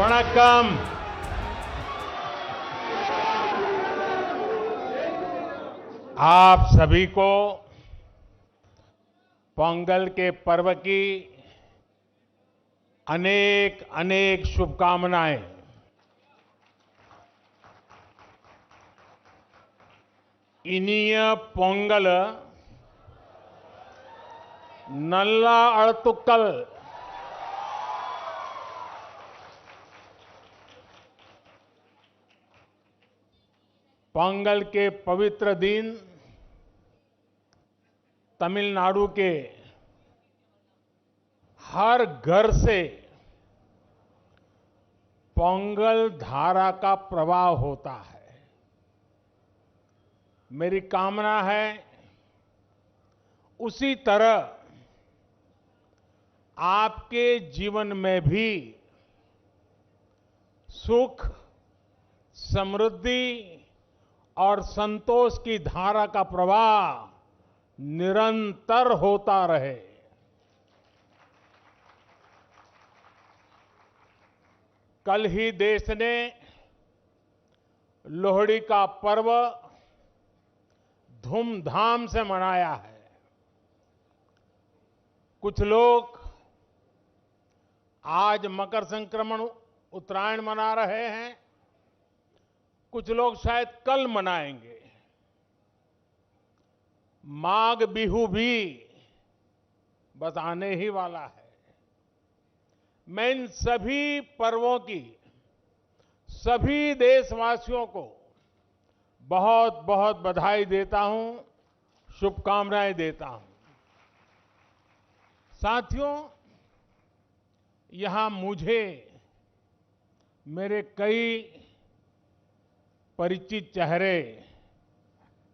वणक्कम। आप सभी को पोंगल के पर्व की अनेक अनेक शुभकामनाएं। इनिय पोंगल नल्ला अळतुक्कल। पोंगल के पवित्र दिन तमिलनाडु के हर घर से पोंगल धारा का प्रवाह होता है। मेरी कामना है उसी तरह आपके जीवन में भी सुख, समृद्धि और संतोष की धारा का प्रवाह निरंतर होता रहे। कल ही देश ने लोहड़ी का पर्व धूमधाम से मनाया है। कुछ लोग आज मकर संक्रमण उत्तरायण मना रहे हैं, कुछ लोग शायद कल मनाएंगे। माघ बिहू भी बस आने ही वाला है। मैं इन सभी पर्वों की सभी देशवासियों को बहुत बहुत बधाई देता हूं, शुभकामनाएं देता हूं। साथियों, यहां मुझे मेरे कई परिचित चेहरे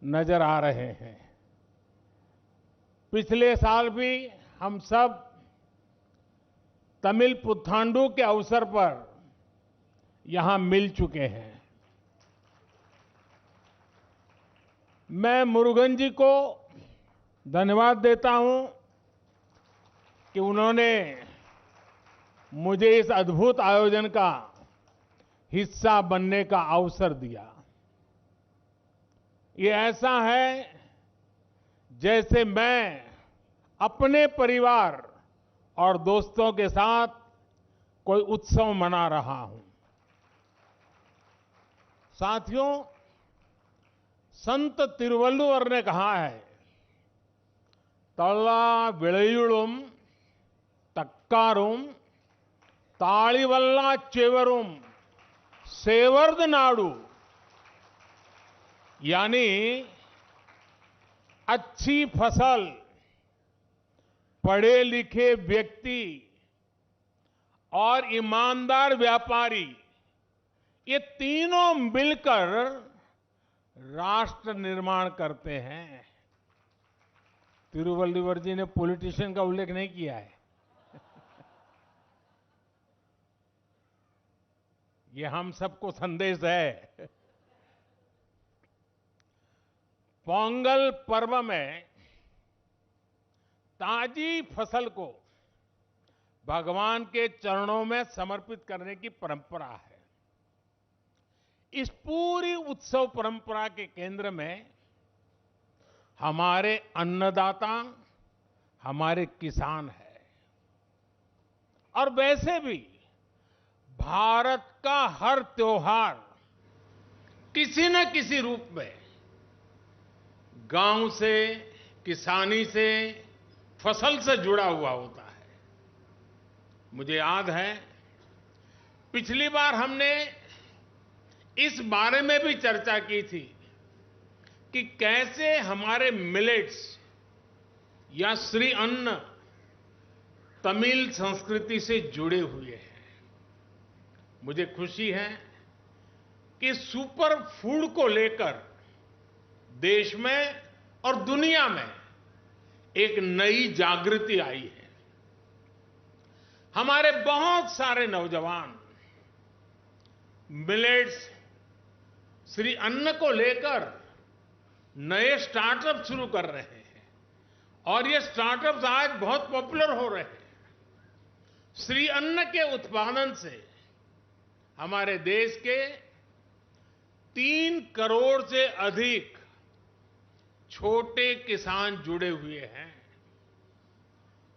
नजर आ रहे हैं। पिछले साल भी हम सब तमिल पुथांडु के अवसर पर यहां मिल चुके हैं। मैं मुरुगन जी को धन्यवाद देता हूं कि उन्होंने मुझे इस अद्भुत आयोजन का हिस्सा बनने का अवसर दिया। ये ऐसा है जैसे मैं अपने परिवार और दोस्तों के साथ कोई उत्सव मना रहा हूं। साथियों, संत तिरुवल्लुवर ने कहा है, तल्ला विळयुळुम तक्कारुम ताळिवल्ला चेवरुम सेवर्द नाडु। यानी अच्छी फसल, पढ़े लिखे व्यक्ति और ईमानदार व्यापारी, ये तीनों मिलकर राष्ट्र निर्माण करते हैं। तिरुवल्लुवर जी ने पॉलिटिशियन का उल्लेख नहीं किया है। ये हम सबको संदेश है। पोंगल पर्व में ताजी फसल को भगवान के चरणों में समर्पित करने की परंपरा है। इस पूरी उत्सव परंपरा के केंद्र में हमारे अन्नदाता, हमारे किसान है। और वैसे भी भारत का हर त्योहार किसी न किसी रूप में गांव से, किसानी से, फसल से जुड़ा हुआ होता है। मुझे याद है पिछली बार हमने इस बारे में भी चर्चा की थी कि कैसे हमारे मिलेट्स या श्री अन्न तमिल संस्कृति से जुड़े हुए हैं। मुझे खुशी है कि सुपर फूड को लेकर देश में और दुनिया में एक नई जागृति आई है। हमारे बहुत सारे नौजवान मिलेट्स, श्री अन्न को लेकर नए स्टार्टअप शुरू कर रहे हैं और ये स्टार्टअप्स आज बहुत पॉपुलर हो रहे हैं। श्री अन्न के उत्पादन से हमारे देश के 3 करोड़ से अधिक छोटे किसान जुड़े हुए हैं।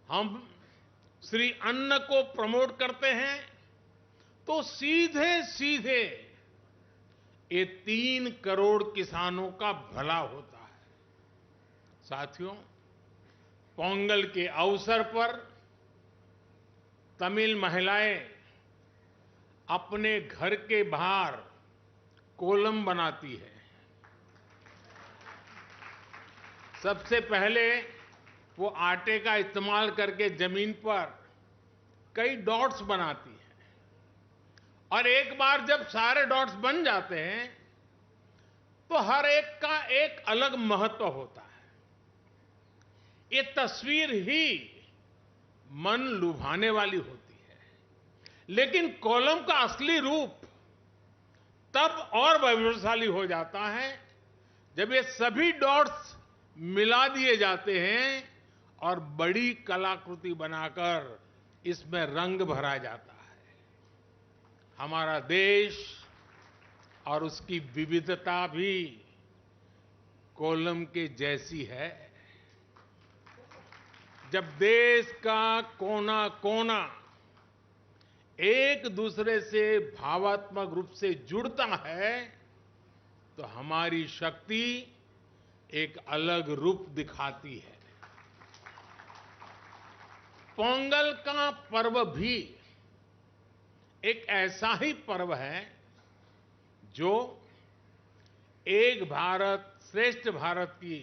हम श्री अन्न को प्रमोट करते हैं तो सीधे सीधे ये 3 करोड़ किसानों का भला होता है। साथियों, पोंगल के अवसर पर तमिल महिलाएं अपने घर के बाहर कोलम बनाती है। सबसे पहले वो आटे का इस्तेमाल करके जमीन पर कई डॉट्स बनाती है और एक बार जब सारे डॉट्स बन जाते हैं तो हर एक का एक अलग महत्व होता है। ये तस्वीर ही मन लुभाने वाली होती है, लेकिन कोलम का असली रूप तब और वैभवशाली हो जाता है जब ये सभी डॉट्स मिला दिए जाते हैं और बड़ी कलाकृति बनाकर इसमें रंग भरा जाता है। हमारा देश और उसकी विविधता भी कोलम के जैसी है। जब देश का कोना कोना एक दूसरे से भावात्मक रूप से जुड़ता है तो हमारी शक्ति एक अलग रूप दिखाती है। पोंगल का पर्व भी एक ऐसा ही पर्व है जो एक भारत श्रेष्ठ भारत की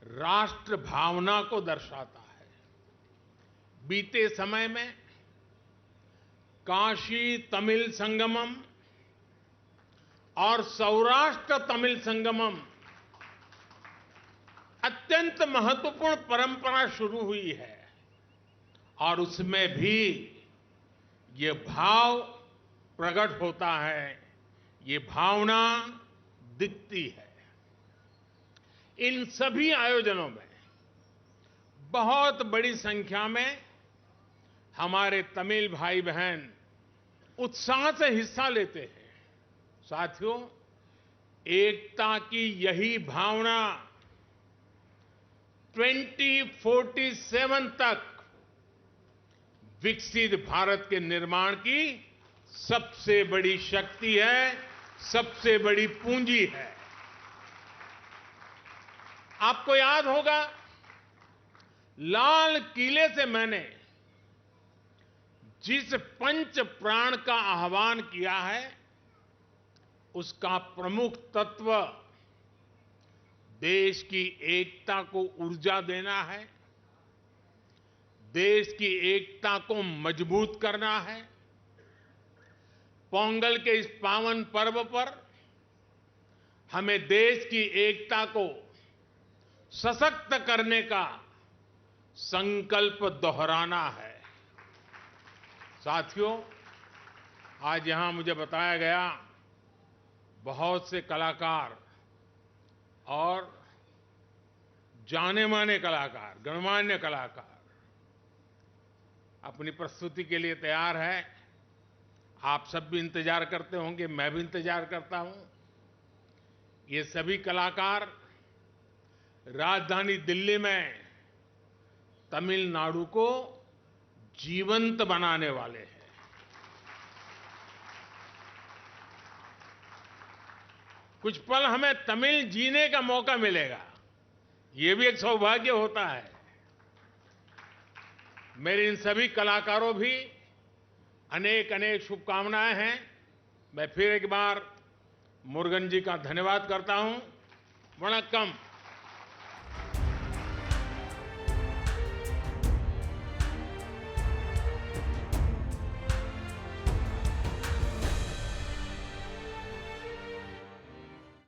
राष्ट्र भावना को दर्शाता है। बीते समय में काशी तमिल संगमम और सौराष्ट्र तमिल संगमम अत्यंत महत्वपूर्ण परंपरा शुरू हुई है और उसमें भी ये भाव प्रकट होता है, ये भावना दिखती है। इन सभी आयोजनों में बहुत बड़ी संख्या में हमारे तमिल भाई बहन उत्साह से हिस्सा लेते हैं। साथियों, एकता की यही भावना 2047 तक विकसित भारत के निर्माण की सबसे बड़ी शक्ति है, सबसे बड़ी पूंजी है। आपको याद होगा, लाल किले से मैंने जिस पंच प्राण का आह्वान किया है उसका प्रमुख तत्व देश की एकता को ऊर्जा देना है, देश की एकता को मजबूत करना है। पोंगल के इस पावन पर्व पर हमें देश की एकता को सशक्त करने का संकल्प दोहराना है। साथियों, आज यहां मुझे बताया गया बहुत से कलाकार और जाने-माने कलाकार, गणमान्य कलाकार अपनी प्रस्तुति के लिए तैयार है। आप सब भी इंतजार करते होंगे, मैं भी इंतजार करता हूं। ये सभी कलाकार राजधानी दिल्ली में तमिलनाडु को जीवंत बनाने वाले हैं। कुछ पल हमें तमिल जीने का मौका मिलेगा, ये भी एक सौभाग्य होता है। मेरे इन सभी कलाकारों भी अनेक अनेक शुभकामनाएं हैं। मैं फिर एक बार मुरुगन जी का धन्यवाद करता हूं। वणक्कम।